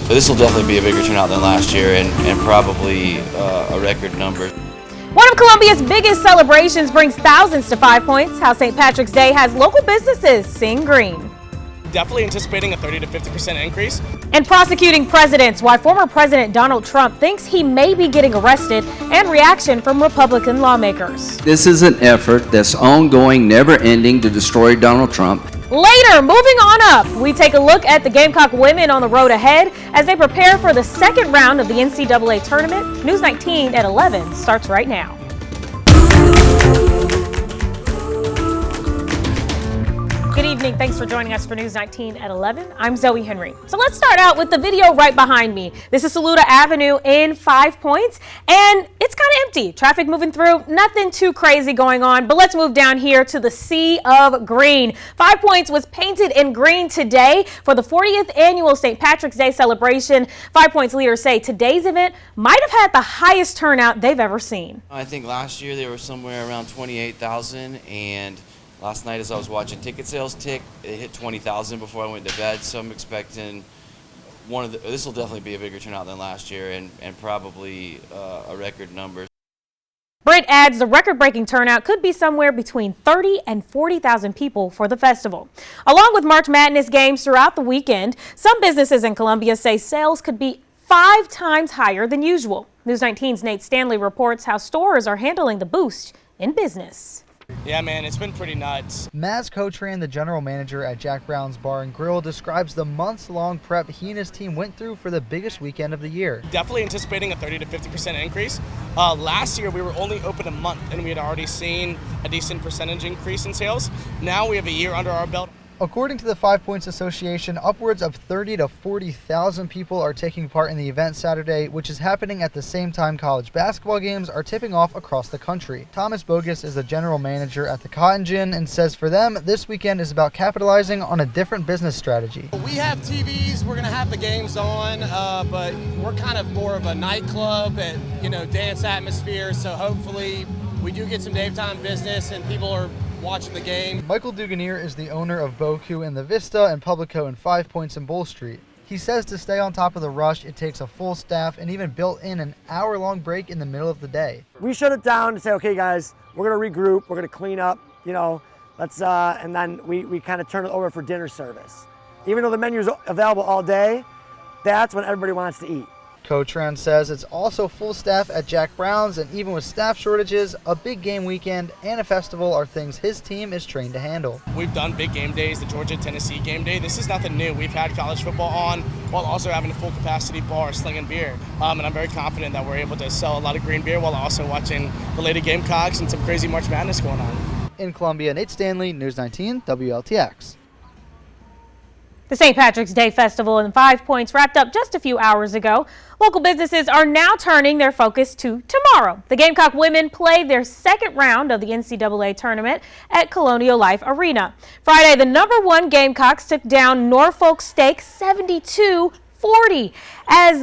This will definitely be a bigger turnout than last year and probably a record number. One of Columbia's biggest celebrations brings thousands to 5 Points. How St. Patrick's Day has local businesses seeing green. Definitely anticipating a 30 to 50% increase. And prosecuting presidents, why former President Donald Trump thinks he may be getting arrested, and reaction from Republican lawmakers. This is an effort that's ongoing, never ending, to destroy Donald Trump. Later, moving on up, we take a look at the Gamecock women on the road ahead as they prepare for the second round of the NCAA tournament. News 19 at 11 starts right now. Good evening. Thanks for joining us for News 19 at 11. I'm Zoe Henry. So let's start out with the video right behind me. This is Saluda Avenue in 5 Points, and it's kind of empty. Traffic moving through, nothing too crazy going on, but let's move down here to the sea of green. 5 Points was painted in green today for the 40th annual St. Patrick's Day celebration. 5 Points leaders say today's event might have had the highest turnout they've ever seen. I think last year they were somewhere around 28,000, and last night as I was watching ticket sales tick, it hit 20,000 before I went to bed, so I'm expecting this will definitely be a bigger turnout than last year and probably a record number. Britt adds the record-breaking turnout could be somewhere between 30 and 40,000 people for the festival. Along with March Madness games throughout the weekend, some businesses in Columbia say sales could be 5 times higher than usual. News 19's Nate Stanley reports how stores are handling the boost in business. Yeah, man, it's been pretty nuts. Maz Cotran, the general manager at Jack Brown's Bar and Grill, describes the months-long prep he and his team went through for the biggest weekend of the year. Definitely anticipating a 30 to 50% increase. Last year, we were only open a month, and we had already seen a decent percentage increase in sales. Now we have a year under our belt. According to the 5 Points Association, upwards of 30 to 40,000 people are taking part in the event Saturday, which is happening at the same time college basketball games are tipping off across the country. Thomas Bogus is the general manager at the Cotton Gin and says for them, this weekend is about capitalizing on a different business strategy. We have TVs, we're going to have the games on, but we're kind of more of a nightclub and, dance atmosphere, so hopefully we do get some daytime business and people are watching the game. Michael Duganier is the owner of Boku in the Vista and Publico in 5 Points in Bull Street. He says to stay on top of the rush, it takes a full staff and even built in an hour-long break in the middle of the day. We shut it down and say, okay, guys, we're going to regroup, we're going to clean up, let's, and then we kind of turn it over for dinner service. Even though the menu is available all day, that's when everybody wants to eat. Cotran says it's also full staff at Jack Brown's, and even with staff shortages, a big game weekend and a festival are things his team is trained to handle. We've done big game days, the Georgia-Tennessee game day. This is nothing new. We've had college football on while also having a full capacity bar slinging beer. And I'm very confident that we're able to sell a lot of green beer while also watching the Lady Gamecocks and some crazy March Madness going on. In Columbia, Nate Stanley, News 19, WLTX. The St. Patrick's Day Festival in 5 Points wrapped up just a few hours ago. Local businesses are now turning their focus to tomorrow. The Gamecock women played their second round of the NCAA tournament at Colonial Life Arena. Friday, the #1 Gamecocks took down Norfolk State 72-40. As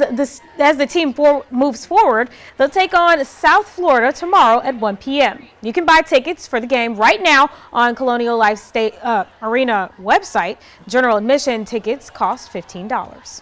the team moves forward, they'll take on South Florida tomorrow at 1 p.m. You can buy tickets for the game right now on Colonial Life State Arena website. General admission tickets cost $15.